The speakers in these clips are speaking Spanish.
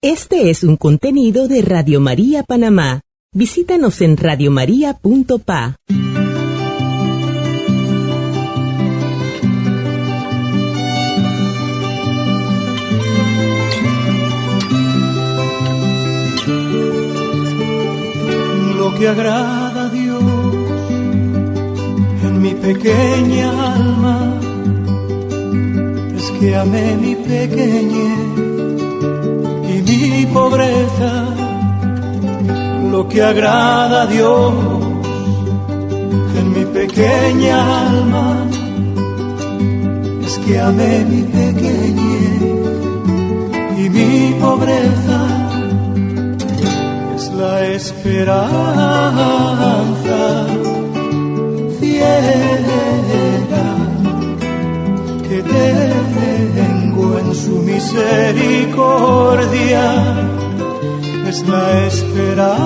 Este es un contenido de Radio María Panamá. Visítanos en radiomaria.pa. Lo que agrada a Dios en mi pequeña alma es que amé mi pequeñez y mi pobreza. Lo que agrada a Dios en mi pequeña alma es que amé mi pequeñez y mi pobreza. Es la esperanza ciega que tengo en su misericordia. Es la esperanza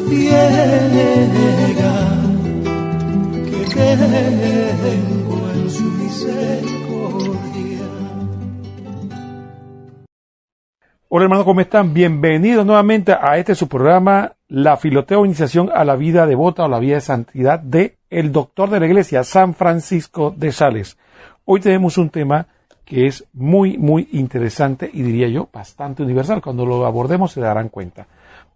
ciega que tengo en su misericordia. Hola hermanos, ¿cómo están? Bienvenidos nuevamente a su programa, La Filoteo, Iniciación a la Vida Devota o la Vida de Santidad de el Doctor de la Iglesia, San Francisco de Sales. Hoy tenemos un tema que es muy interesante y diría yo bastante universal. Cuando lo abordemos se darán cuenta.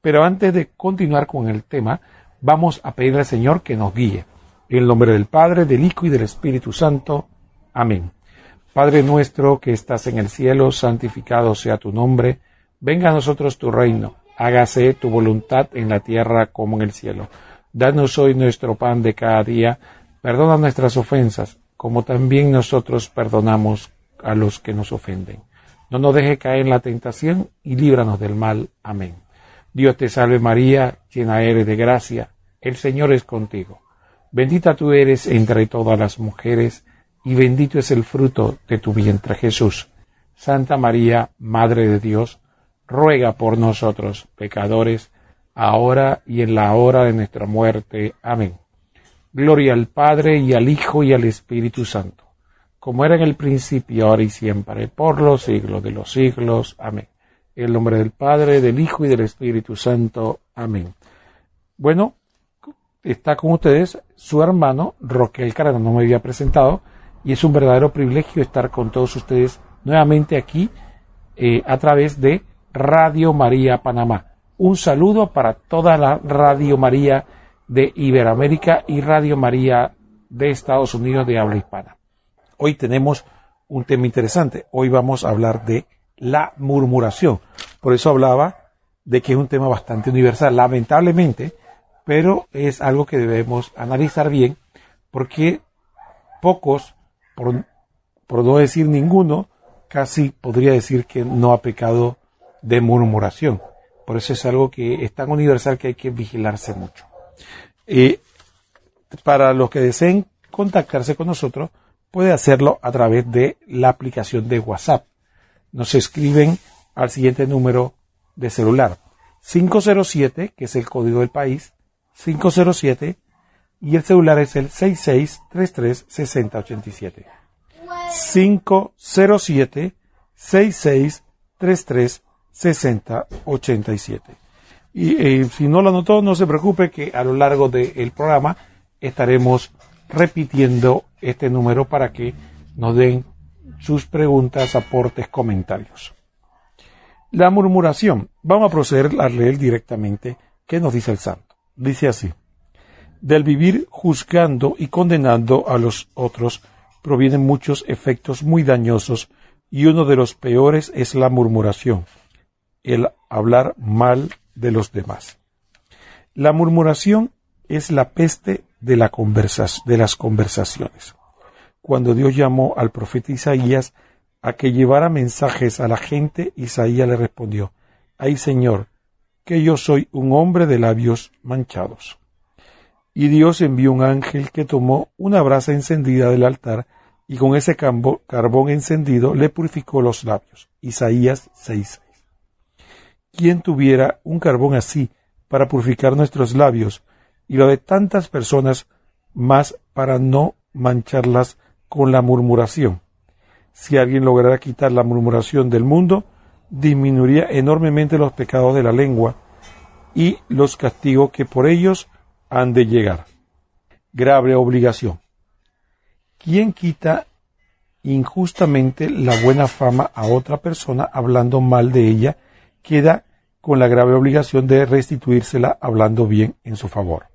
Pero antes de continuar con el tema, vamos a pedirle al Señor que nos guíe. En el nombre del Padre, del Hijo y del Espíritu Santo. Amén. Padre nuestro que estás en el cielo, santificado sea tu nombre. Venga a nosotros tu reino. Hágase tu voluntad en la tierra como en el cielo. Danos hoy nuestro pan de cada día. Perdona nuestras ofensas, como también nosotros perdonamos a los que nos ofenden. No nos deje caer en la tentación y líbranos del mal. Amén. Dios te salve María, llena eres de gracia, el Señor es contigo. Bendita tú eres entre todas las mujeres, y bendito es el fruto de tu vientre Jesús. Santa María, Madre de Dios, ruega por nosotros, pecadores, ahora y en la hora de nuestra muerte. Amén. Gloria al Padre, y al Hijo, y al Espíritu Santo, como era en el principio, ahora y siempre, por los siglos de los siglos. Amén. En el nombre del Padre, del Hijo y del Espíritu Santo. Amén. Bueno, está con ustedes su hermano Roque Carrera, no me había presentado, y es un verdadero privilegio estar con todos ustedes nuevamente aquí a través de Radio María Panamá. Un saludo para toda la Radio María de Iberoamérica y Radio María de Estados Unidos de habla hispana. Hoy tenemos un tema interesante. Hoy vamos a hablar de la murmuración. Por eso hablaba de que es un tema bastante universal, lamentablemente, pero es algo que debemos analizar bien, porque pocos, por no decir ninguno, casi podría decir que no ha pecado de murmuración. Por eso es algo que es tan universal que hay que vigilarse mucho. Para los que deseen contactarse con nosotros, puede hacerlo a través de la aplicación de WhatsApp. Nos escriben al siguiente número de celular: 507, que es el código del país, 507, y el celular es el 6633-6087. 507-6633-6087. Y si no lo anotó, no se preocupe, que a lo largo del programa estaremos repitiendo este número para que nos den sus preguntas, aportes, comentarios. La murmuración. Vamos a proceder a leer directamente qué nos dice el santo. Dice así: del vivir juzgando y condenando a los otros provienen muchos efectos muy dañosos, y uno de los peores es la murmuración, el hablar mal de los demás. La murmuración es la peste de las conversaciones. Cuando Dios llamó al profeta Isaías a que llevara mensajes a la gente, Isaías le respondió: «Ay, Señor, que yo soy un hombre de labios manchados». Y Dios envió un ángel que tomó una brasa encendida del altar y con ese carbón encendido le purificó los labios. Isaías 6:6. ¿Quién tuviera un carbón así para purificar nuestros labios y lo de tantas personas más para no mancharlas con la murmuración? Si alguien lograra quitar la murmuración del mundo, disminuiría enormemente los pecados de la lengua y los castigos que por ellos han de llegar. Grave obligación. ¿Quién quita injustamente la buena fama a otra persona hablando mal de ella, queda con la grave obligación de restituírsela hablando bien en su favor?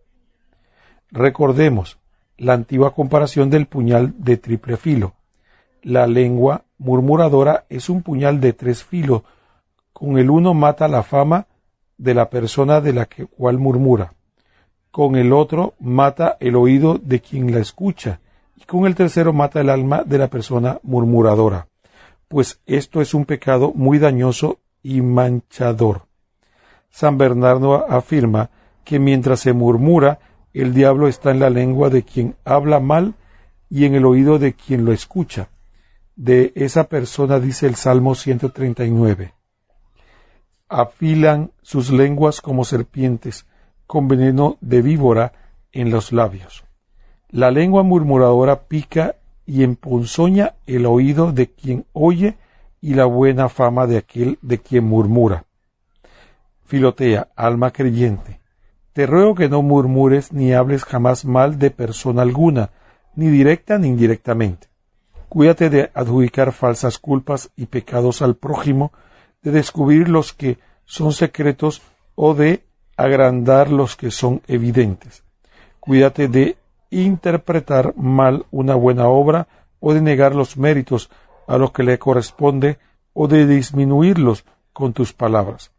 Recordemos la antigua comparación del puñal de triple filo. La lengua murmuradora es un puñal de 3 filos. Con el uno mata la fama de la persona de la cual murmura. Con el otro mata el oído de quien la escucha. Y con el tercero mata el alma de la persona murmuradora. Pues esto es un pecado muy dañoso y manchador. San Bernardo afirma que mientras se murmura, el diablo está en la lengua de quien habla mal y en el oído de quien lo escucha. De esa persona dice el Salmo 139. Afilan sus lenguas como serpientes, con veneno de víbora en los labios. La lengua murmuradora pica y emponzoña el oído de quien oye y la buena fama de aquel de quien murmura. Filotea, alma creyente, te ruego que no murmures ni hables jamás mal de persona alguna, ni directa ni indirectamente. Cuídate de adjudicar falsas culpas y pecados al prójimo, de descubrir los que son secretos o de agrandar los que son evidentes. Cuídate de interpretar mal una buena obra o de negar los méritos a los que le corresponde o de disminuirlos con tus palabras.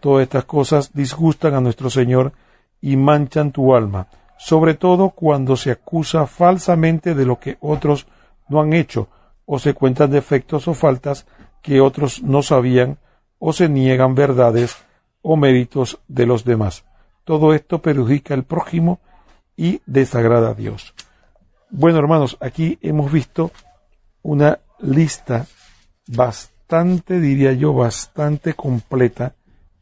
Todas estas cosas disgustan a nuestro Señor y manchan tu alma, sobre todo cuando se acusa falsamente de lo que otros no han hecho, o se cuentan defectos o faltas que otros no sabían, o se niegan verdades o méritos de los demás. Todo esto perjudica al prójimo y desagrada a Dios. Bueno, hermanos, aquí hemos visto una lista bastante, diría yo, bastante completa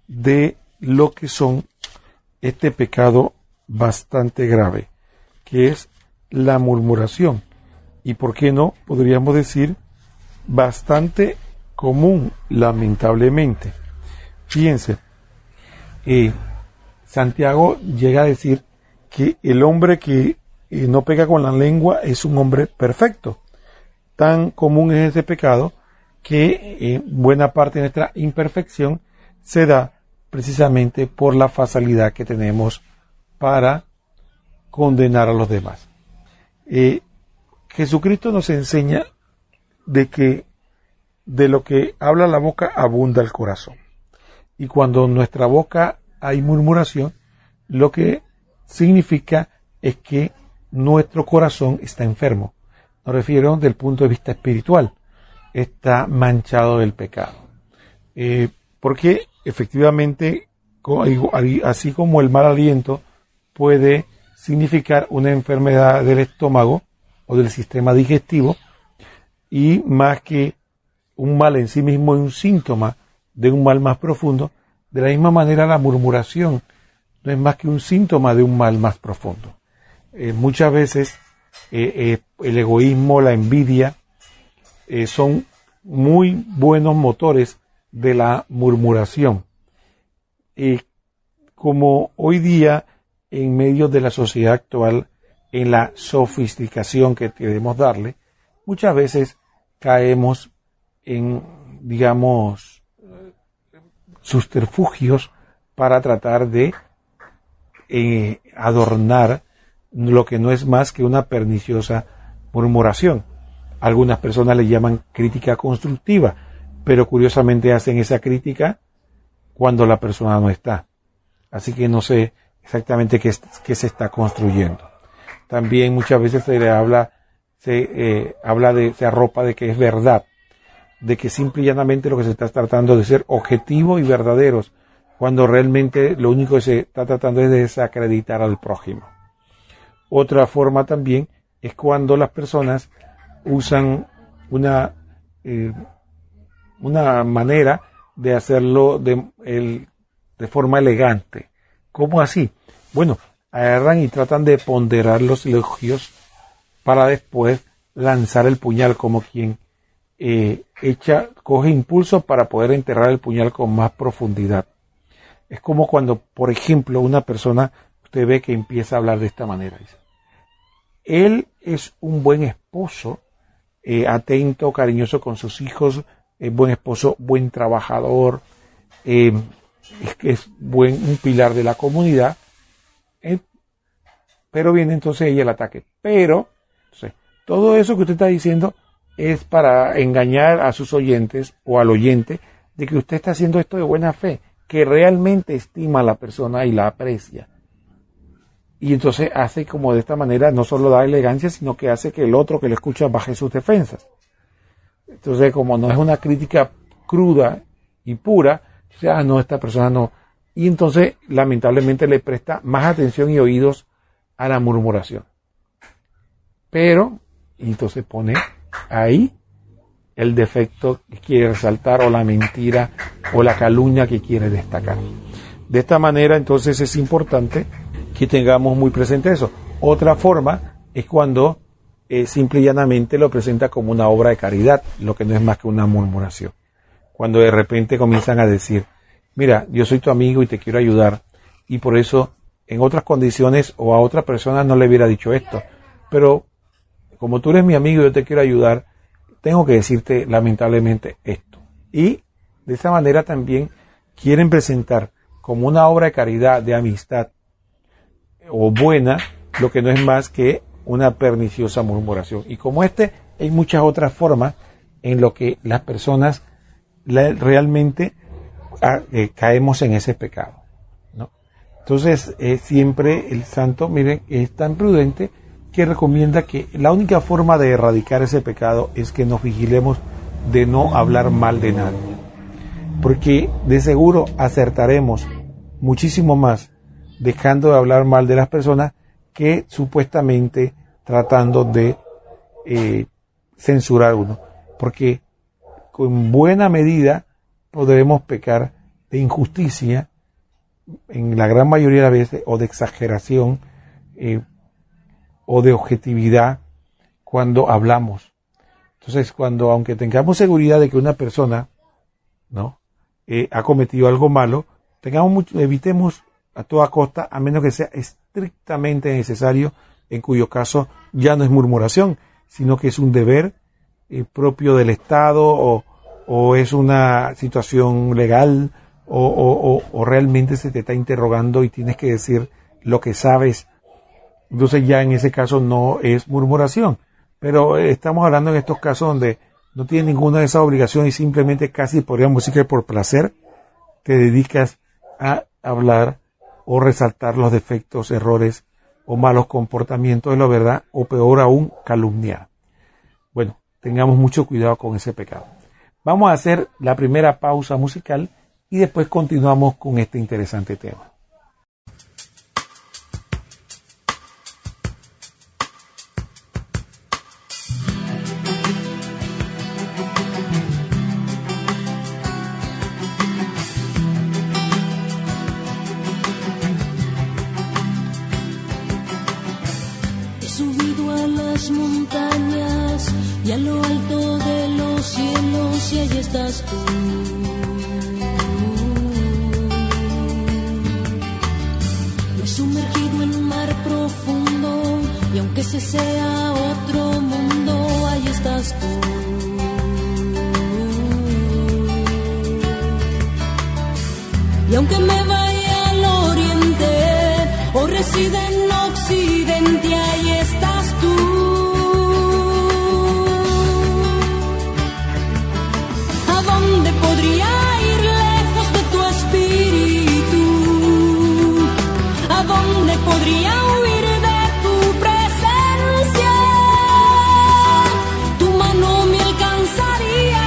de lo que son este pecado bastante grave, que es la murmuración. Y por qué no, podríamos decir, bastante común, lamentablemente. Fíjense, Santiago llega a decir que el hombre que no peca con la lengua es un hombre perfecto. Tan común es ese pecado que buena parte de nuestra imperfección se da precisamente por la facilidad que tenemos para condenar a los demás. Jesucristo nos enseña de que de lo que habla la boca abunda el corazón. Y cuando en nuestra boca hay murmuración, lo que significa es que nuestro corazón está enfermo. Me refiero desde el punto de vista espiritual. Está manchado del pecado. Porque efectivamente, así como el mal aliento puede significar una enfermedad del estómago o del sistema digestivo, y más que un mal en sí mismo es un síntoma de un mal más profundo, de la misma manera la murmuración no es más que un síntoma de un mal más profundo. Muchas veces el egoísmo, la envidia, son muy buenos motores de la murmuración. Como hoy día, en medio de la sociedad actual, en la sofisticación que queremos darle, muchas veces caemos en, digamos, subterfugios para tratar de adornar lo que no es más que una perniciosa murmuración. Algunas personas le llaman crítica constructiva, pero curiosamente hacen esa crítica cuando la persona no está. Así que no sé exactamente qué se está construyendo. También muchas veces se arropa de que es verdad, de que simple y llanamente lo que se está tratando de ser objetivo y verdaderos, cuando realmente lo único que se está tratando es de desacreditar al prójimo. Otra forma también es cuando las personas usan una manera de hacerlo de forma elegante. ¿Cómo así? Bueno, agarran y tratan de ponderar los elogios para después lanzar el puñal como quien coge impulso para poder enterrar el puñal con más profundidad. Es como cuando, por ejemplo, una persona, usted ve que empieza a hablar de esta manera. Dice, él es un buen esposo, atento, cariñoso con sus hijos, buen esposo, buen trabajador, es un pilar de la comunidad, pero viene entonces ella el ataque. Pero, entonces, todo eso que usted está diciendo es para engañar a sus oyentes o al oyente de que usted está haciendo esto de buena fe, que realmente estima a la persona y la aprecia. Y entonces hace como de esta manera, no solo da elegancia, sino que hace que el otro que le escucha baje sus defensas. Entonces, como no es una crítica cruda y pura, dice, no, esta persona no. Y entonces, lamentablemente, le presta más atención y oídos a la murmuración. Pero, y entonces pone ahí el defecto que quiere resaltar, o la mentira, o la calumnia que quiere destacar. De esta manera, entonces, es importante que tengamos muy presente eso. Otra forma es cuando simple y llanamente lo presenta como una obra de caridad, lo que no es más que una murmuración. Cuando de repente comienzan a decir, mira, yo soy tu amigo y te quiero ayudar, y por eso en otras condiciones o a otra persona no le hubiera dicho esto, pero como tú eres mi amigo y yo te quiero ayudar, tengo que decirte lamentablemente esto. Y de esa manera también quieren presentar como una obra de caridad, de amistad o buena, lo que no es más que una perniciosa murmuración. Y como hay muchas otras formas en lo que las personas realmente caemos en ese pecado, ¿no? Entonces, siempre el santo, miren, es tan prudente que recomienda que la única forma de erradicar ese pecado es que nos vigilemos de no hablar mal de nadie. Porque de seguro acertaremos muchísimo más dejando de hablar mal de las personas que supuestamente tratando de censurar uno. Porque con buena medida podremos pecar de injusticia en la gran mayoría de las veces, o de exageración, o de objetividad cuando hablamos. Entonces, aunque tengamos seguridad de que una persona, ¿no?, ha cometido algo malo, evitemos a toda costa, a menos que sea estrictamente necesario, en cuyo caso ya no es murmuración, sino que es un deber propio del Estado, o es una situación legal, o realmente se te está interrogando y tienes que decir lo que sabes. Entonces ya en ese caso no es murmuración. Pero estamos hablando en estos casos donde no tienes ninguna de esas obligaciones y simplemente, casi podríamos decir que por placer, te dedicas a hablar o resaltar los defectos, errores o malos comportamientos de la verdad, o peor aún, calumniar. Bueno, tengamos mucho cuidado con ese pecado. Vamos a hacer la primera pausa musical y después continuamos con este interesante tema. Montañas y a lo alto de los cielos, y allí estás tú. Me he sumergido en mar profundo, y aunque ese sea otro mundo, ahí estás tú. Y aunque me vaya al oriente o resida en occidente, ahí estás tú. Podría ir lejos de tu espíritu, ¿a dónde podría huir de tu presencia? Tu mano me alcanzaría,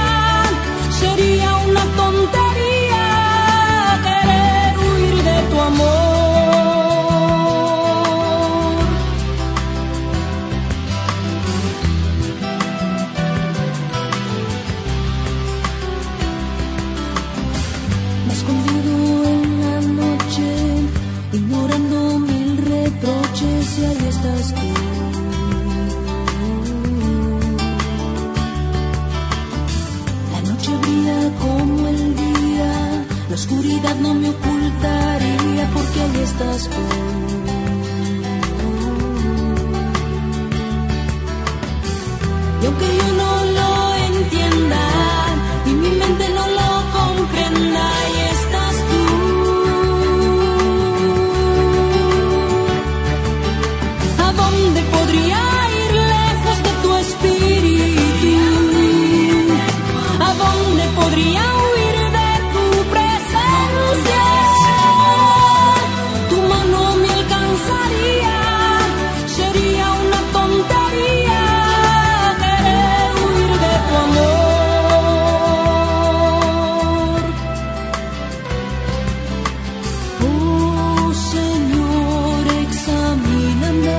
sería una tontería querer huir de tu amor. Ignorando mil reproches, y ahí estás tú. oscuridad no me ocultaría porque ahí estás tú. Y aunque yo no lo entienda y mi mente no lo comprenda, ahí estás tú. ¿A dónde podría ir lejos de tu espíritu? ¿A dónde podría huir de tu presencia? Tu mano me alcanzaría, sería una tontería querer huir de tu amor. Oh Señor, examíname.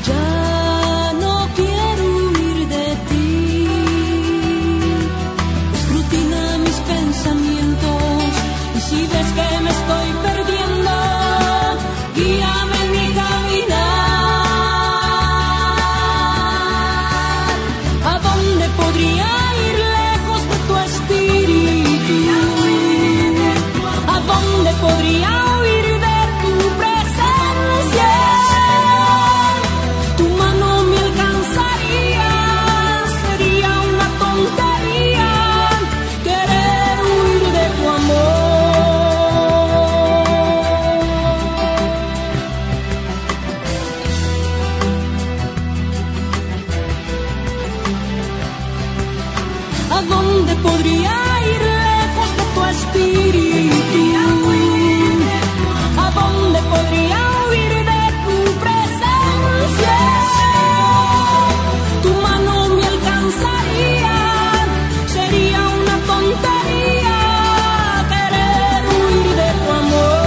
Ya no quiero huir de ti. Escrutina mis pensamientos y si ves que me estoy perdiendo, guíame en mi caminar. ¿A dónde podría ir lejos de tu espíritu? ¿A dónde podría huir de tu presencia? Tu mano me alcanzaría, sería una tontería querer huir de tu amor. ¿A dónde podría ir lejos de tu espíritu? ¿A dónde podría huir de tu presencia? Tu mano me alcanzaría, sería una tontería querer huir de tu amor.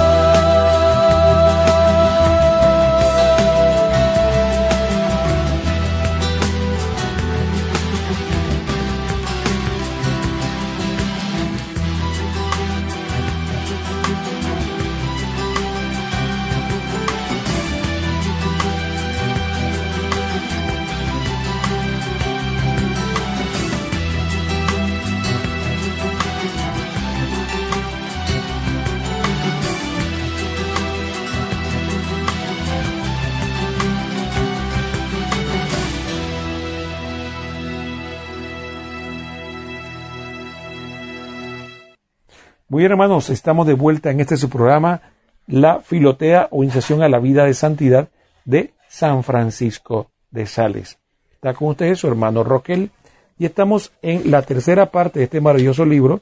Muy bien, hermanos, estamos de vuelta en su programa, La Filotea o Iniciación a la Vida de Santidad de San Francisco de Sales. Está con ustedes su hermano Roquel y estamos en la tercera parte de este maravilloso libro,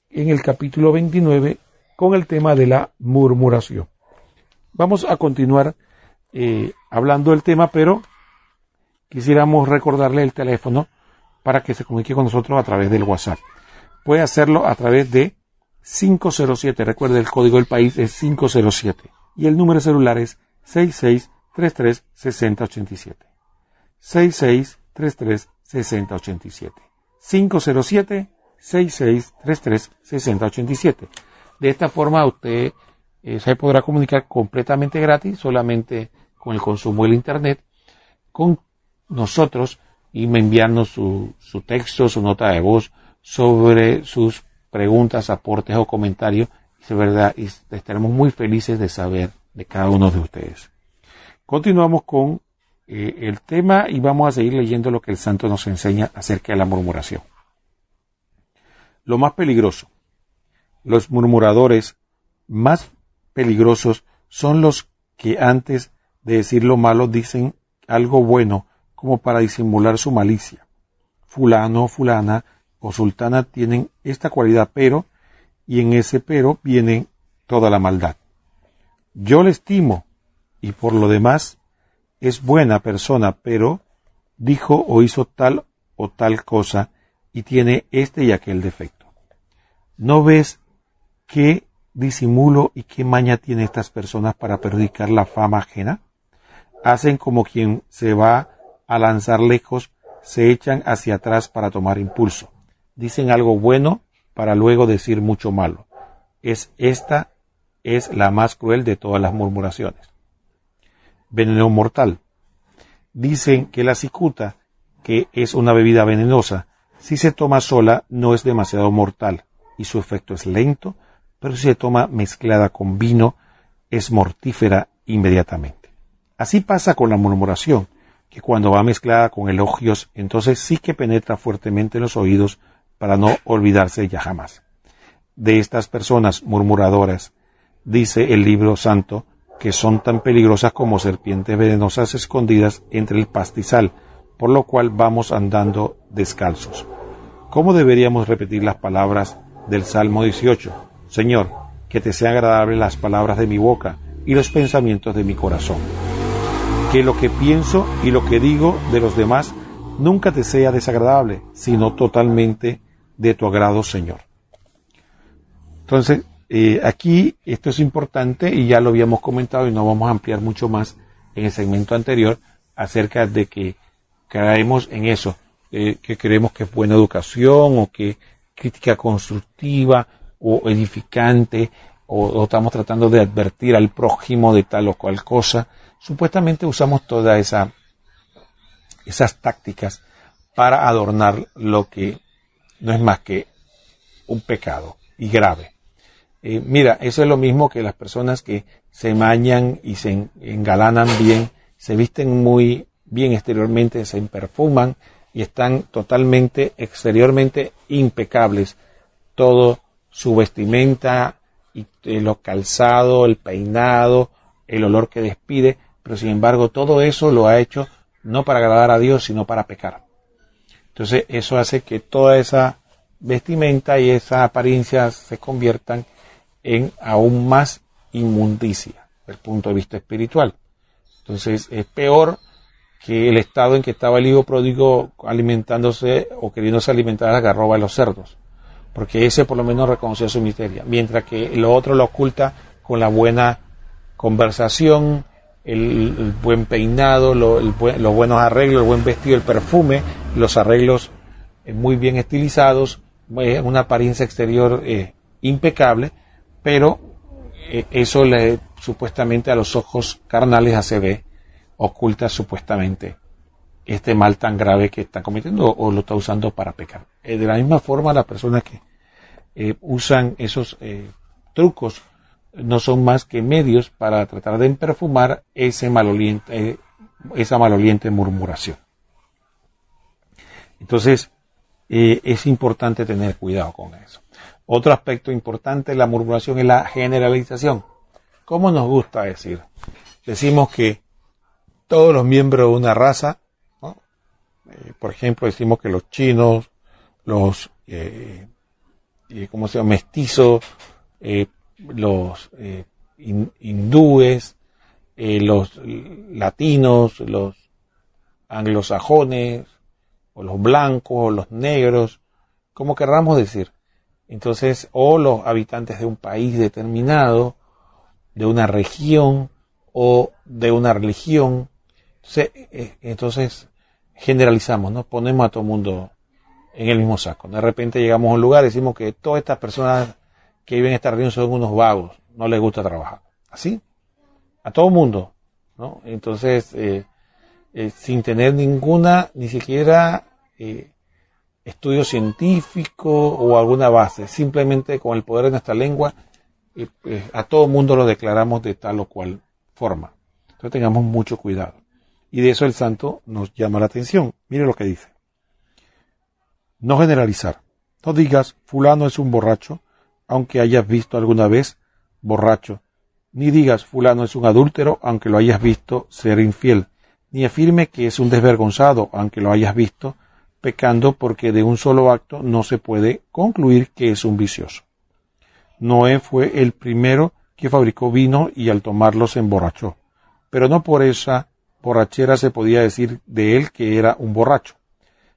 en el capítulo 29, con el tema de la murmuración. Vamos a continuar hablando del tema, pero quisiéramos recordarle el teléfono para que se comunique con nosotros a través del WhatsApp. Puede hacerlo a través de 507, recuerde el código del país es 507 y el número celular es 6633-6087. 6633-6087. 507-6633-6087. De esta forma usted se podrá comunicar completamente gratis, solamente con el consumo del internet, con nosotros y enviarnos su texto, su nota de voz sobre sus preguntas, aportes o comentarios. De verdad, y estaremos muy felices de saber de cada uno de ustedes. Continuamos con el tema y vamos a seguir leyendo lo que el santo nos enseña acerca de la murmuración. Lo más peligroso. Los murmuradores más peligrosos son los que antes de decir lo malo dicen algo bueno como para disimular su malicia. Fulano, fulana o sultana tienen esta cualidad, pero, y en ese pero viene toda la maldad. Yo le estimo, y por lo demás es buena persona, pero dijo o hizo tal o tal cosa, y tiene este y aquel defecto. ¿No ves qué disimulo y qué maña tienen estas personas para perjudicar la fama ajena? Hacen como quien se va a lanzar lejos, se echan hacia atrás para tomar impulso. Dicen algo bueno para luego decir mucho malo. Esta es la más cruel de todas las murmuraciones. Veneno mortal. Dicen que la cicuta, que es una bebida venenosa, si se toma sola no es demasiado mortal, y su efecto es lento, pero si se toma mezclada con vino, es mortífera inmediatamente. Así pasa con la murmuración, que cuando va mezclada con elogios, entonces sí que penetra fuertemente en los oídos para no olvidarse ya jamás. De estas personas murmuradoras, dice el libro santo, que son tan peligrosas como serpientes venenosas escondidas entre el pastizal, por lo cual vamos andando descalzos. ¿Cómo deberíamos repetir las palabras del Salmo 18? Señor, que te sean agradables las palabras de mi boca y los pensamientos de mi corazón. Que lo que pienso y lo que digo de los demás nunca te sea desagradable, sino totalmente de tu agrado, Señor. Entonces, aquí esto es importante y ya lo habíamos comentado y no vamos a ampliar mucho más en el segmento anterior acerca de que caemos en eso, que creemos que es buena educación o que crítica constructiva o edificante o estamos tratando de advertir al prójimo de tal o cual cosa. Supuestamente usamos todas esas tácticas para adornar lo que no es más que un pecado y grave. Mira, eso es lo mismo que las personas que se mañan y se engalanan bien, se visten muy bien exteriormente, se perfuman y están totalmente exteriormente impecables. Todo su vestimenta, y los calzados, el peinado, el olor que despide, pero sin embargo todo eso lo ha hecho no para agradar a Dios, sino para pecar. Entonces eso hace que toda esa vestimenta y esa apariencia se conviertan en aún más inmundicia desde el punto de vista espiritual. Entonces es peor que el estado en que estaba el hijo pródigo alimentándose o queriéndose alimentar a la garroba de los cerdos, porque ese por lo menos reconocía su miseria, mientras que lo otro lo oculta con la buena conversación, el buen peinado, los buenos arreglos, el buen vestido, el perfume, los arreglos muy bien estilizados, una apariencia exterior impecable, pero eso supuestamente a los ojos carnales hace ver, oculta supuestamente este mal tan grave que está cometiendo o lo está usando para pecar. De la misma forma, las personas que usan esos trucos no son más que medios para tratar de perfumar esa maloliente murmuración. Entonces, es importante tener cuidado con eso. Otro aspecto importante de la murmuración es la generalización. ¿Cómo nos gusta decir? Decimos que todos los miembros de una raza, ¿no? Por ejemplo, decimos que los chinos, los mestizos, los hindúes, los latinos, los anglosajones, o los blancos, o los negros, como querramos decir. Entonces, o los habitantes de un país determinado, de una región, o de una religión. Entonces generalizamos, ¿no? Ponemos a todo el mundo en el mismo saco. De repente llegamos a un lugar y decimos que todas estas personas que viven en esta región son unos vagos, no les gusta trabajar. ¿Así? A todo el mundo, ¿no? Entonces, sin tener ni siquiera estudio científico o alguna base, simplemente con el poder de nuestra lengua, a todo el mundo lo declaramos de tal o cual forma. Entonces tengamos mucho cuidado. Y de eso el santo nos llama la atención. Mire lo que dice. No generalizar. No digas, fulano es un borracho, aunque hayas visto alguna vez borracho. Ni digas, fulano es un adúltero, aunque lo hayas visto ser infiel. Ni afirme que es un desvergonzado, aunque lo hayas visto pecando, porque de un solo acto no se puede concluir que es un vicioso. Noé fue el primero que fabricó vino y al tomarlo se emborrachó. Pero no por esa borrachera se podía decir de él que era un borracho.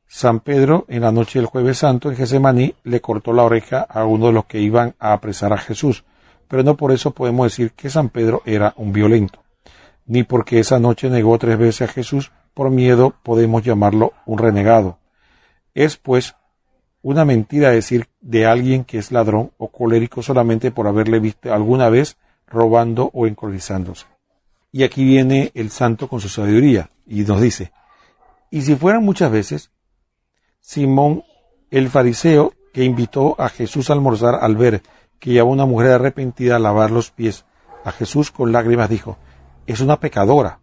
San Pedro, en la noche del Jueves Santo, en Getsemaní, le cortó la oreja a uno de los que iban a apresar a Jesús. Pero no por eso podemos decir que San Pedro era un violento. Ni porque esa noche negó 3 veces a Jesús, por miedo podemos llamarlo un renegado. Es, pues, una mentira decir de alguien que es ladrón o colérico solamente por haberle visto alguna vez robando o encolerizándose. Y aquí viene el santo con su sabiduría y nos dice, y si fueran muchas veces, Simón el fariseo que invitó a Jesús a almorzar, al ver que llevaba una mujer arrepentida a lavar los pies a Jesús con lágrimas, dijo: es una pecadora.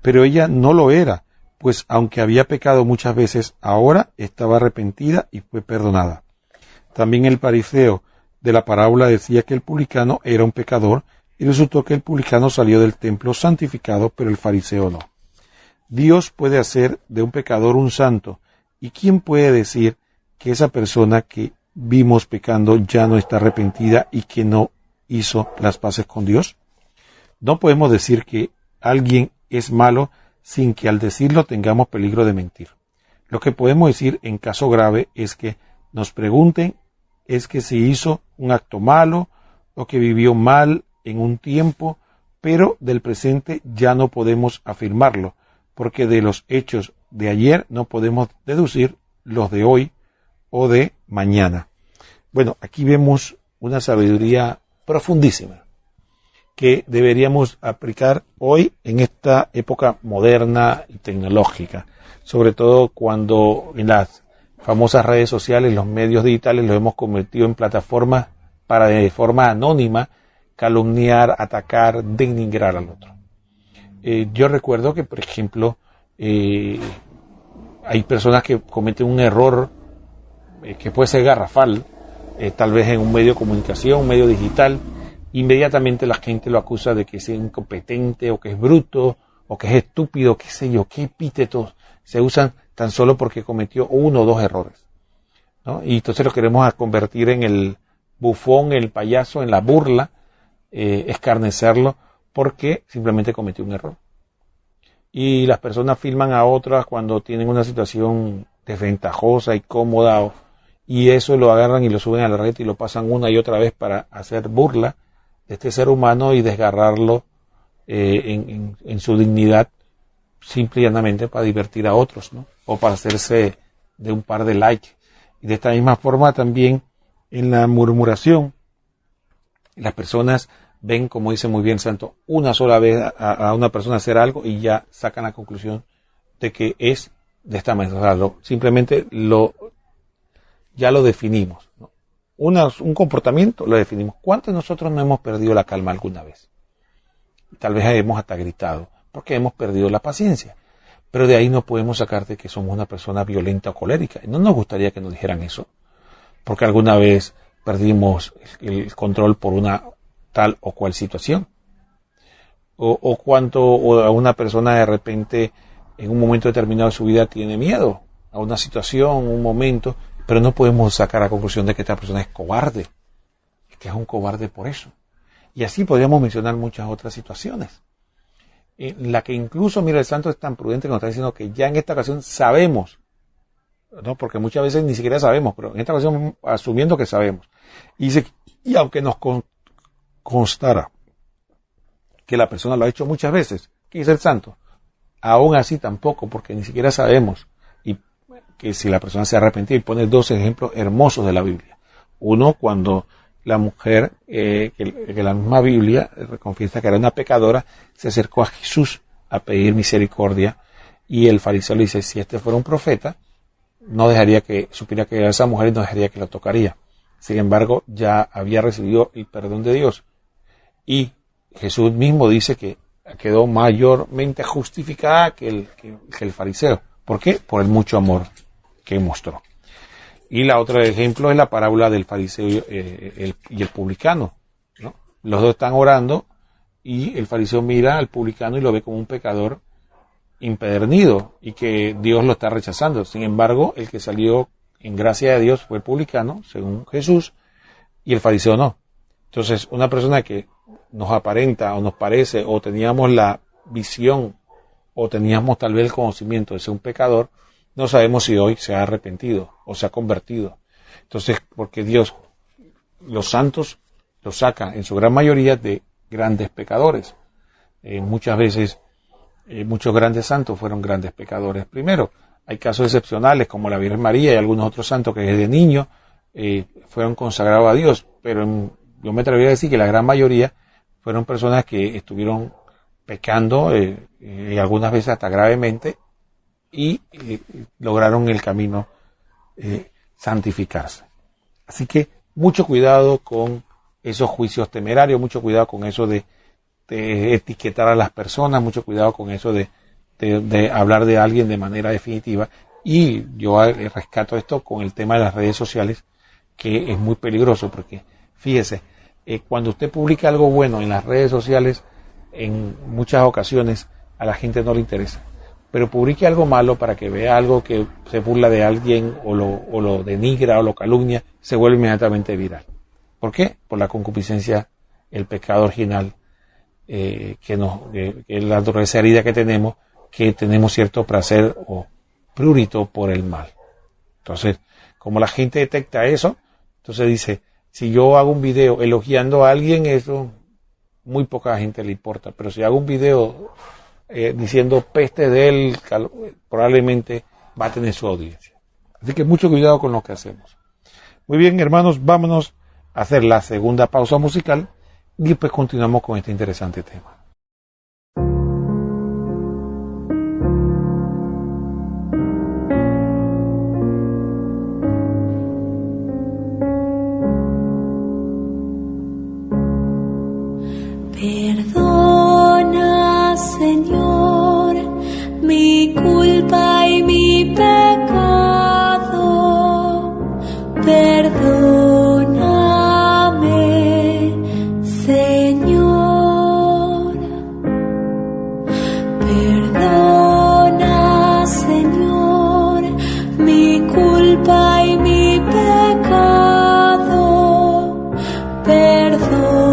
Pero ella no lo era, pues aunque había pecado muchas veces, ahora estaba arrepentida y fue perdonada. También el fariseo de la parábola decía que el publicano era un pecador, y resultó que el publicano salió del templo santificado, pero el fariseo no. Dios puede hacer de un pecador un santo, ¿y quién puede decir que esa persona que vimos pecando ya no está arrepentida y que no hizo las paces con Dios? No podemos decir que alguien es malo sin que al decirlo tengamos peligro de mentir. Lo que podemos decir en caso grave es que nos pregunten es que si hizo un acto malo o que vivió mal en un tiempo, pero del presente ya no podemos afirmarlo, porque de los hechos de ayer no podemos deducir los de hoy o de mañana. Bueno, aquí vemos una sabiduría profundísima que deberíamos aplicar hoy en esta época moderna y tecnológica, sobre todo cuando en las famosas redes sociales, los medios digitales los hemos convertido en plataformas para de forma anónima calumniar, atacar, denigrar al otro. Yo recuerdo que, por ejemplo, hay personas que cometen un error que puede ser garrafal, tal vez en un medio de comunicación, un medio digital. Inmediatamente la gente lo acusa de que es incompetente, o que es bruto, o que es estúpido, qué sé yo, qué epítetos se usan tan solo porque cometió uno o dos errores, ¿no? Y entonces lo queremos convertir en el bufón, el payaso, en la burla, escarnecerlo porque simplemente cometió un error. Y las personas filman a otras cuando tienen una situación desventajosa y cómoda, y eso lo agarran y lo suben a la red y lo pasan una y otra vez para hacer burla de este ser humano y desgarrarlo en su dignidad, simple y llanamente para divertir a otros, ¿no? O para hacerse de un par de likes. Y de esta misma forma también en la murmuración, las personas ven, como dice muy bien Santo, una sola vez a una persona hacer algo y ya sacan la conclusión de que es de esta manera. O sea, simplemente ya lo definimos, ¿no? Un comportamiento lo definimos. ¿Cuántos de nosotros no hemos perdido la calma alguna vez? Tal vez hemos hasta gritado, porque hemos perdido la paciencia. Pero de ahí no podemos sacar de que somos una persona violenta o colérica. No nos gustaría que nos dijeran eso, porque alguna vez perdimos el control por una tal o cual situación. O a una persona de repente en un momento determinado de su vida tiene miedo a una situación, un momento, pero no podemos sacar la conclusión de que esta persona es cobarde, que es un cobarde por eso. Y así podríamos mencionar muchas otras situaciones, en la que incluso, mira, el santo es tan prudente que nos está diciendo que ya en esta ocasión sabemos, ¿no? Porque muchas veces ni siquiera sabemos, pero en esta ocasión asumiendo que sabemos. Y dice, y aunque nos constara que la persona lo ha hecho muchas veces, ¿qué dice el santo? Aún así tampoco, porque ni siquiera sabemos y que si la persona se arrepentió. Y pone dos ejemplos hermosos de la Biblia. Uno, cuando la mujer, que la misma Biblia confiesa que era una pecadora, se acercó a Jesús a pedir misericordia, y el fariseo le dice, si este fuera un profeta, no dejaría que supiera que era esa mujer y no dejaría que la tocaría. Sin embargo, ya había recibido el perdón de Dios. Y Jesús mismo dice que quedó mayormente justificada que el fariseo. ¿Por qué? Por el mucho amor que mostró. Y la otra ejemplo es la parábola del fariseo y el publicano, ¿no? Los dos están orando y el fariseo mira al publicano y lo ve como un pecador impedernido y que Dios lo está rechazando. Sin embargo, el que salió en gracia de Dios fue el publicano, según Jesús, y el fariseo no. Entonces, una persona que nos aparenta o nos parece, o teníamos la visión, o teníamos tal vez el conocimiento de ser un pecador, no sabemos si hoy se ha arrepentido o se ha convertido. Entonces, porque Dios, los santos, los saca en su gran mayoría de grandes pecadores. Muchas veces, muchos grandes santos fueron grandes pecadores. Primero, hay casos excepcionales como la Virgen María y algunos otros santos que desde niños fueron consagrados a Dios, pero yo me atrevería a decir que la gran mayoría fueron personas que estuvieron pecando, algunas veces hasta gravemente, y lograron el camino santificarse. Así que mucho cuidado con esos juicios temerarios, mucho cuidado con eso de etiquetar a las personas, mucho cuidado con eso de hablar de alguien de manera definitiva. Y yo rescato esto con el tema de las redes sociales, que es muy peligroso, porque fíjese, cuando usted publica algo bueno en las redes sociales, en muchas ocasiones a la gente no le interesa, pero publique algo malo para que vea algo que se burla de alguien o lo denigra o lo calumnia, se vuelve inmediatamente viral. ¿Por qué? Por la concupiscencia, el pecado original, que es la naturaleza herida que tenemos cierto placer o prurito por el mal. Entonces, como la gente detecta eso, entonces dice, si yo hago un video elogiando a alguien, eso muy poca gente le importa, pero si hago un video diciendo peste de él, probablemente va a tener su audiencia. Así que mucho cuidado con lo que hacemos. Muy bien, hermanos, vámonos a hacer la segunda pausa musical y después continuamos con este interesante tema. Perdona, Señor, mi culpa y mi pecado. Perdóname, Señor. Perdona, Señor, mi culpa y mi pecado. Perdóname,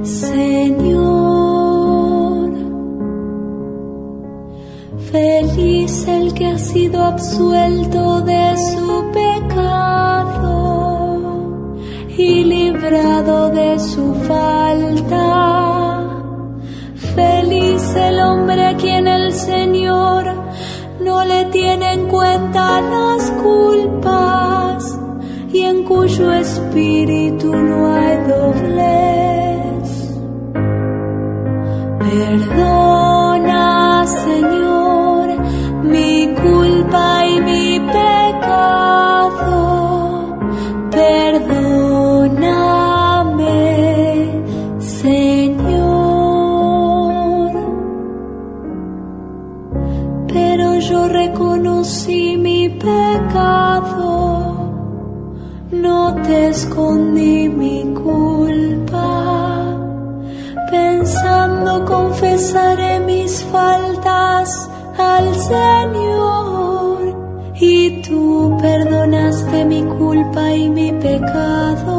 Señor. Feliz el que ha sido absuelto de su pecado y librado de su falta. Feliz el hombre a quien el Señor no le tiene en cuenta las culpas y en cuyo espíritu no hay doblez. Perdona, Señor, mi culpa y mi pecado. Perdóname, Señor. Pero yo reconocí mi pecado, no te escondí mi culpa. Pensando confesaré mis faltas al Señor, y tú perdonaste mi culpa y mi pecado.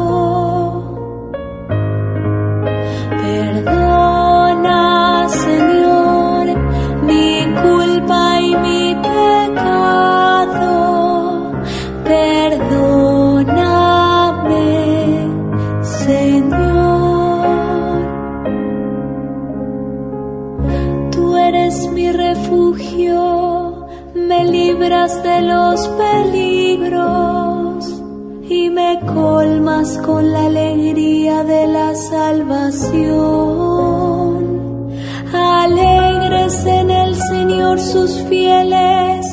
Perdona, Señor, mi culpa y mi pecado. Perdóname, Señor. Tú eres mi refugio, me libras de los peligros y me colmas con la alegría de la salvación. Alegres en el Señor sus fieles,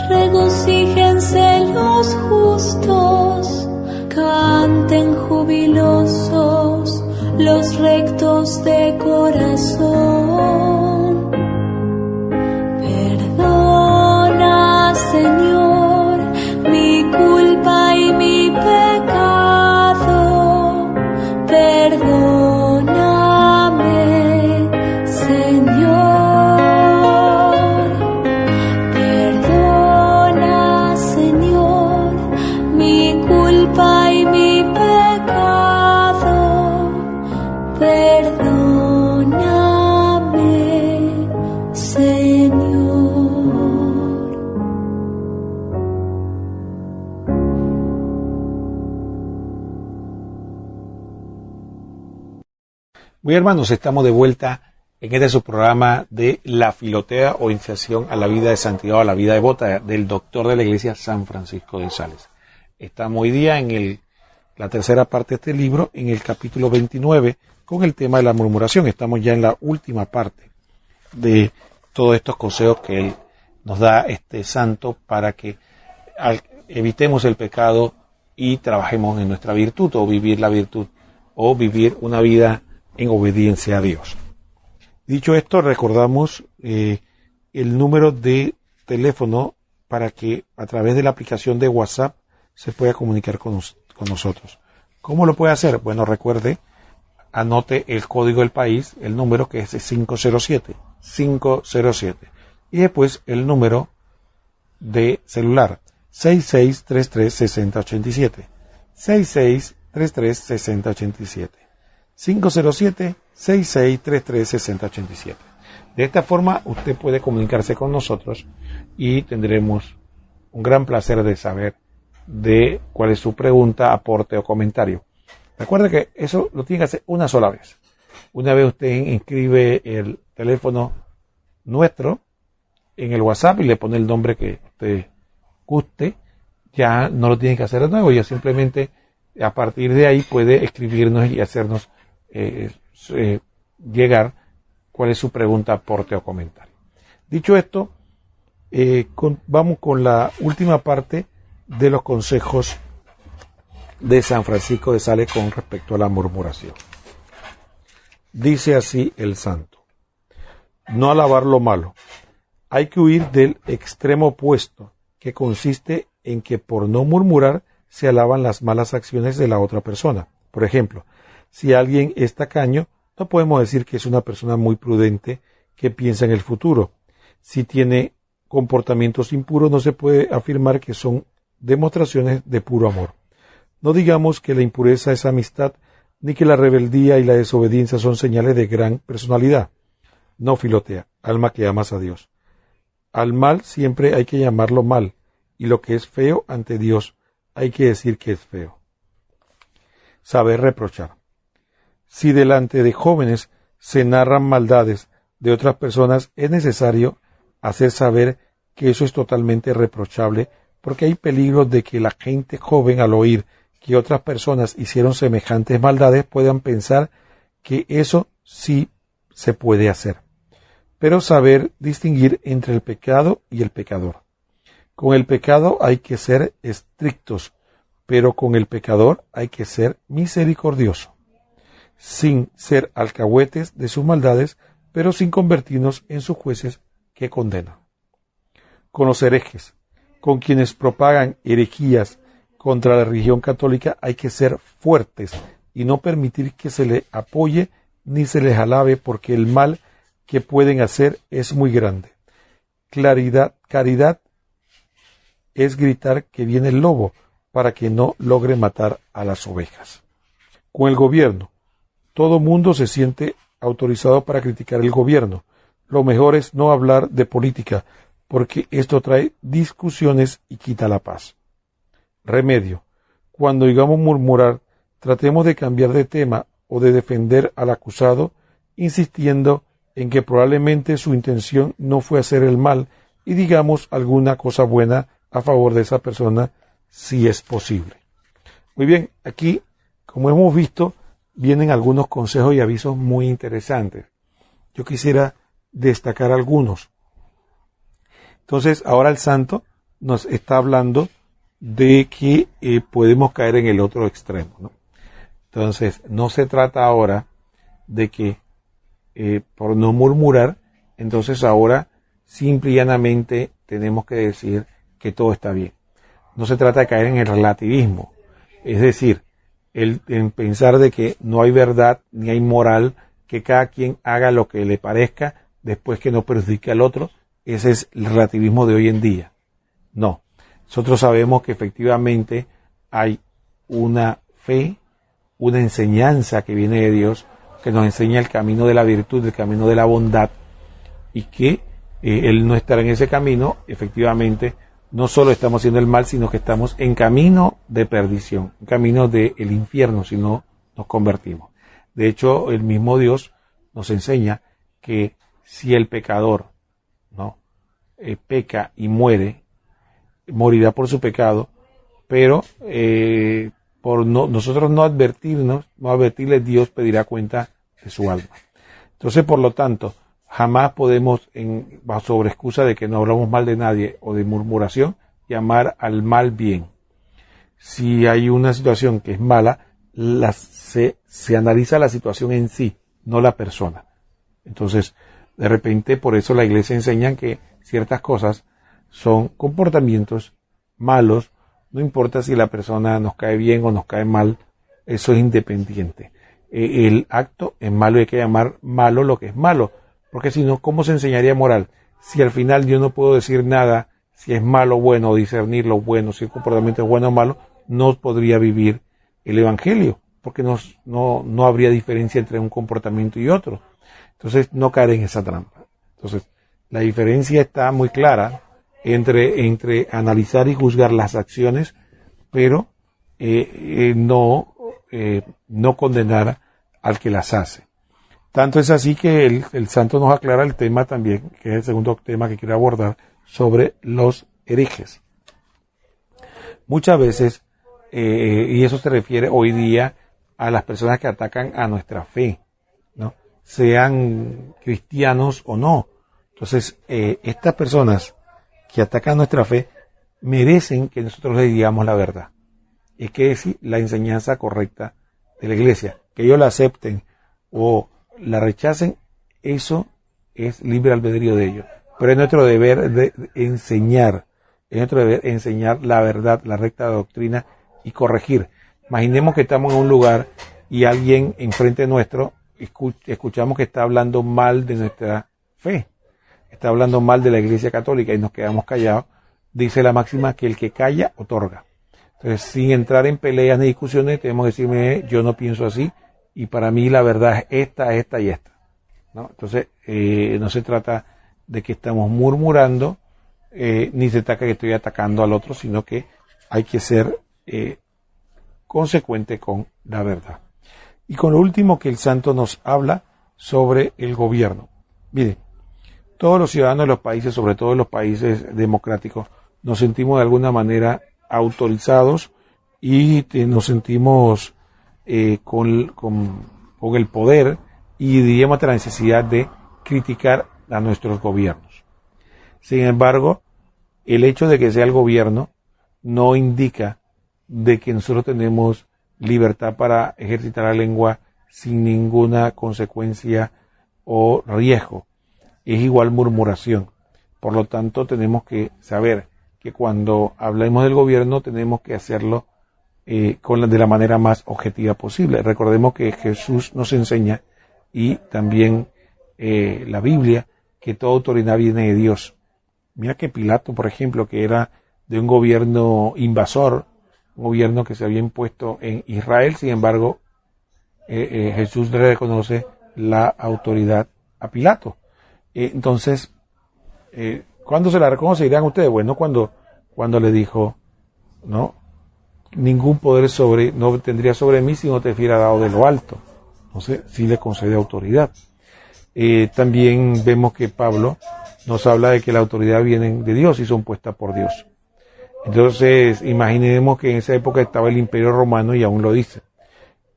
regocíjense los justos, canten jubilosos los rectos de corazón. Perdona, Señor, mi culpa y mi pecado. Perdóname, Señor. Perdona, Señor, mi culpa y mi pecado. Perdóname, Señor. Muy hermanos, estamos de vuelta en este su programa de la Filotea o Iniciación a la Vida de Santidad o a la Vida Devota del doctor de la Iglesia San Francisco de Sales. Estamos hoy día en la tercera parte de este libro, en el capítulo 29, con el tema de la murmuración. Estamos ya en la última parte de todos estos consejos que él nos da, este santo, para que evitemos el pecado y trabajemos en nuestra virtud, o vivir la virtud, o vivir una vida en obediencia a Dios. Dicho esto, recordamos el número de teléfono para que a través de la aplicación de WhatsApp se pueda comunicar con nosotros. ¿Cómo lo puede hacer? Bueno, recuerde, anote el código del país, el número que es 507, y después el número de celular, 6633-6087, 6633-6087, 507-6633-6087. De esta forma usted puede comunicarse con nosotros y tendremos un gran placer de saber de cuál es su pregunta, aporte o comentario. Recuerde que eso lo tiene que hacer una sola vez. Una vez usted inscribe el teléfono nuestro en el WhatsApp y le pone el nombre que usted guste, ya no lo tiene que hacer de nuevo, ya simplemente a partir de ahí puede escribirnos y hacernos llegar cuál es su pregunta, aporte o comentario. Dicho esto, vamos con la última parte de los consejos de San Francisco de Sales con respecto a la murmuración. Dice así el santo: no alabar lo malo. Hay que huir del extremo opuesto, que consiste en que por no murmurar se alaban las malas acciones de la otra persona. Por ejemplo, si alguien es tacaño, no podemos decir que es una persona muy prudente que piensa en el futuro. Si tiene comportamientos impuros, no se puede afirmar que son demostraciones de puro amor. No digamos que la impureza es amistad, ni que la rebeldía y la desobediencia son señales de gran personalidad. No, Filotea, alma que amas a Dios. Al mal siempre hay que llamarlo mal, y lo que es feo ante Dios hay que decir que es feo. Saber reprochar. Si delante de jóvenes se narran maldades de otras personas, es necesario hacer saber que eso es totalmente reprochable, porque hay peligro de que la gente joven, al oír que otras personas hicieron semejantes maldades, puedan pensar que eso sí se puede hacer. Pero saber distinguir entre el pecado y el pecador. Con el pecado hay que ser estrictos, pero con el pecador hay que ser misericordioso, sin ser alcahuetes de sus maldades, pero sin convertirnos en sus jueces que condenan. Con los herejes, con quienes propagan herejías contra la religión católica, hay que ser fuertes y no permitir que se le apoye ni se les alabe, porque el mal que pueden hacer es muy grande. Caridad es gritar que viene el lobo para que no logre matar a las ovejas. Con el gobierno, todo mundo se siente autorizado para criticar el gobierno. Lo mejor es no hablar de política, porque esto trae discusiones y quita la paz. Remedio. Cuando digamos murmurar, tratemos de cambiar de tema o de defender al acusado, insistiendo en que probablemente su intención no fue hacer el mal, y digamos alguna cosa buena a favor de esa persona, si es posible. Muy bien, aquí, como hemos visto, vienen algunos consejos y avisos muy interesantes. Yo quisiera destacar algunos. Entonces, ahora el santo nos está hablando de que podemos caer en el otro extremo, ¿no? Entonces, no se trata ahora de que por no murmurar, entonces ahora simple y llanamente tenemos que decir que todo está bien. No se trata de caer en el relativismo, es decir, en pensar de que no hay verdad ni hay moral, que cada quien haga lo que le parezca después que no perjudique al otro. Ese es el relativismo de hoy en día. No, nosotros sabemos que efectivamente hay una fe, una enseñanza que viene de Dios, que nos enseña el camino de la virtud, el camino de la bondad, y que el no estar en ese camino, efectivamente, no solo estamos haciendo el mal, sino que estamos en camino de perdición, en camino del infierno, si no nos convertimos. De hecho, el mismo Dios nos enseña que si el pecador peca y muere, morirá por su pecado, pero por nosotros no advertirle, Dios pedirá cuenta de su alma. Entonces, por lo tanto, jamás podemos, sobre excusa de que no hablamos mal de nadie o de murmuración, llamar al mal bien. Si hay una situación que es mala, se analiza la situación en sí, no la persona. Entonces, de repente, por eso la iglesia enseña que ciertas cosas son comportamientos malos, no importa si la persona nos cae bien o nos cae mal, eso es independiente. El acto es malo y hay que llamar malo lo que es malo, porque si no, ¿cómo se enseñaría moral? Si al final yo no puedo decir nada, si es malo o bueno, o discernir lo bueno, si el comportamiento es bueno o malo, no podría vivir el evangelio, porque no habría diferencia entre un comportamiento y otro. Entonces, no caer en esa trampa. Entonces, la diferencia está muy clara entre analizar y juzgar las acciones, pero no condenar al que las hace. Tanto es así que el santo nos aclara el tema también, que es el segundo tema que quiero abordar, sobre los herejes. Muchas veces, y eso se refiere hoy día a las personas que atacan a nuestra fe, ¿no? Sean cristianos o no. Entonces, estas personas que atacan nuestra fe merecen que nosotros les digamos la verdad. Es que es la enseñanza correcta de la iglesia. Que ellos la acepten o la rechacen, eso es libre albedrío de ellos. Pero es nuestro deber de enseñar, la verdad, la recta doctrina y corregir. Imaginemos que estamos en un lugar y alguien enfrente nuestro escuchamos que está hablando mal de nuestra fe, está hablando mal de la Iglesia Católica y nos quedamos callados. Dice la máxima que el que calla otorga. Entonces, sin entrar en peleas ni discusiones, tenemos que decirme, yo no pienso así y para mí la verdad es esta y esta, ¿no? Entonces, no se trata de que estamos murmurando, ni se trata que estoy atacando al otro, sino que hay que ser consecuente con la verdad. Y con lo último que el santo nos habla sobre el gobierno. Mire, todos los ciudadanos de los países, sobre todo en los países democráticos, nos sentimos de alguna manera autorizados y nos sentimos con el poder y diríamos la necesidad de criticar a nuestros gobiernos. Sin embargo, el hecho de que sea el gobierno no indica de que nosotros tenemos libertad para ejercitar la lengua sin ninguna consecuencia o riesgo. Es igual murmuración. Por lo tanto, tenemos que saber que cuando hablemos del gobierno tenemos que hacerlo de la manera más objetiva posible. Recordemos que Jesús nos enseña y también la Biblia que toda autoridad viene de Dios. Mira que Pilato, por ejemplo, que era de un gobierno invasor, un gobierno que se había impuesto en Israel, sin embargo, Jesús le reconoce la autoridad a Pilato. Entonces, ¿cuándo se la reconoce? Dirán ustedes, bueno, cuando le dijo, no, ningún poder no tendría sobre mí si no te fuera dado de lo alto. Entonces, sí le concede autoridad. También vemos que Pablo nos habla de que la autoridad viene de Dios y son puestas por Dios. Entonces, imaginemos que en esa época estaba el Imperio Romano y aún lo dice.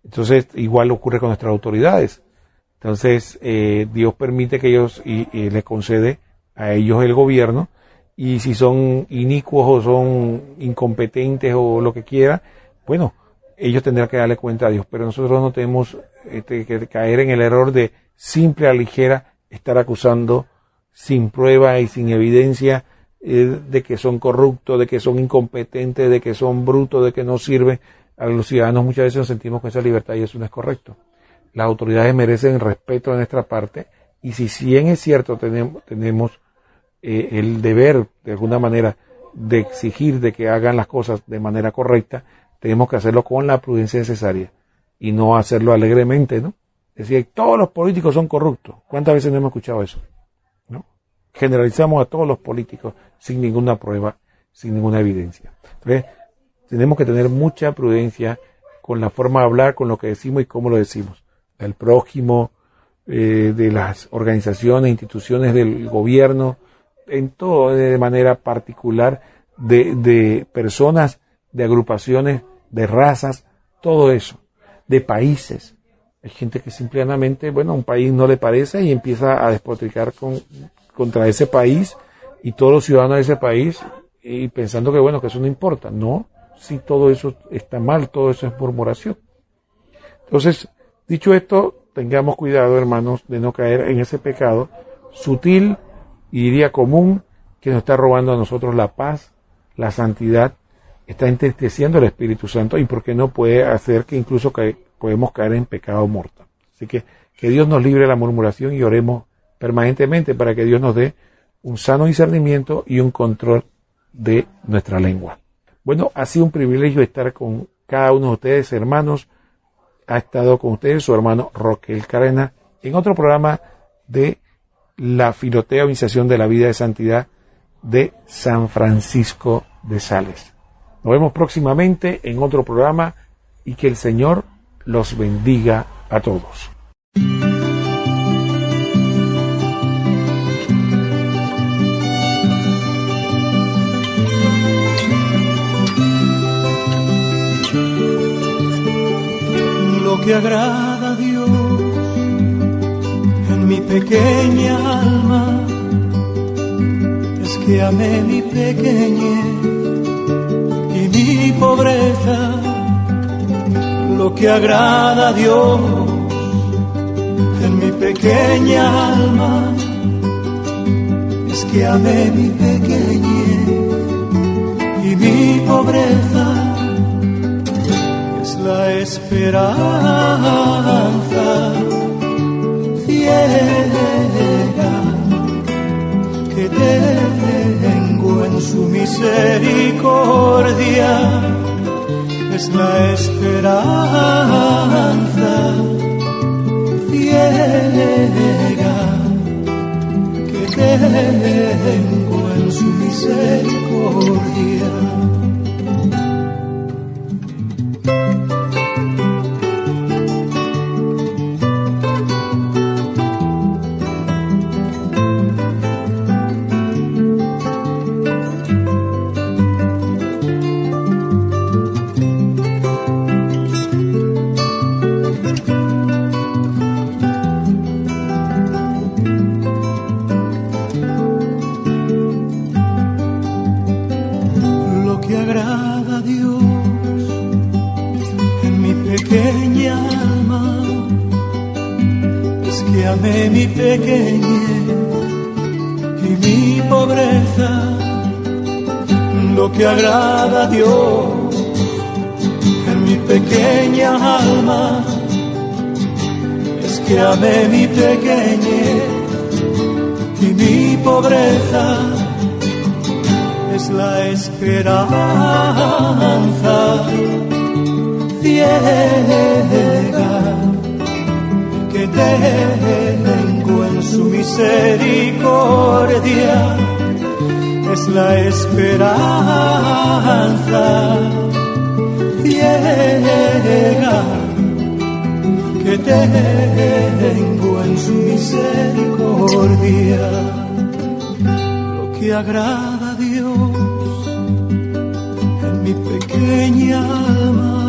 Entonces, igual ocurre con nuestras autoridades. Entonces, Dios permite que ellos y les concede a ellos el gobierno, y si son inicuos o son incompetentes o lo que quiera, bueno, ellos tendrán que darle cuenta a Dios. Pero nosotros no tenemos que caer en el error de simple a ligera estar acusando sin prueba y sin evidencia de que son corruptos, de que son incompetentes, de que son brutos, de que no sirven. A los ciudadanos muchas veces nos sentimos con esa libertad y eso no es correcto. Las autoridades merecen respeto de nuestra parte, y si bien es cierto tenemos el deber de alguna manera de exigir de que hagan las cosas de manera correcta, tenemos que hacerlo con la prudencia necesaria y no hacerlo alegremente, ¿no? Es decir, todos los políticos son corruptos. ¿Cuántas veces no hemos escuchado eso? ¿No? Generalizamos a todos los políticos sin ninguna prueba, sin ninguna evidencia. Entonces, tenemos que tener mucha prudencia con la forma de hablar, con lo que decimos y cómo lo decimos. Del prójimo, de las organizaciones, instituciones del gobierno, en todo, de manera particular, de personas, de agrupaciones, de razas, todo eso, de países. Hay gente que simplemente, bueno, un país no le parece y empieza a despotricar contra ese país, y todos los ciudadanos de ese país y pensando que bueno, que eso no importa. No, si todo eso está mal, todo eso es murmuración. Entonces, dicho esto, tengamos cuidado, hermanos, de no caer en ese pecado sutil y diría común que nos está robando a nosotros la paz, la santidad, está entristeciendo el Espíritu Santo y porque no puede hacer que incluso podemos caer en pecado mortal. Así que Dios nos libre de la murmuración y oremos permanentemente para que Dios nos dé un sano discernimiento y un control de nuestra lengua. Bueno, ha sido un privilegio estar con cada uno de ustedes, hermanos. Ha estado con ustedes su hermano Roquel Carena en otro programa de la Filotea o Iniciación de la Vida de Santidad de San Francisco de Sales. Nos vemos próximamente en otro programa y que el Señor los bendiga a todos. Lo que agrada a Dios en mi pequeña alma es que amé mi pequeñez y mi pobreza. Lo que agrada a Dios en mi pequeña alma es que amé mi pequeñez y mi pobreza. La esperanza ciega que tengo en su misericordia, es la esperanza ciega que tengo en su misericordia. Amé mi pequeñez y mi pobreza. Lo que agrada a Dios en mi pequeña alma es que amé mi pequeñez y mi pobreza. Es la esperanza ciega que tengo en su misericordia, es la esperanza ciega que tengo en su misericordia. Lo que agrada a Dios en mi pequeña alma.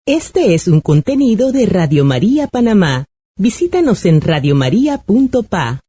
Este es un contenido de Radio María Panamá. Visítanos en radiomaria.pa.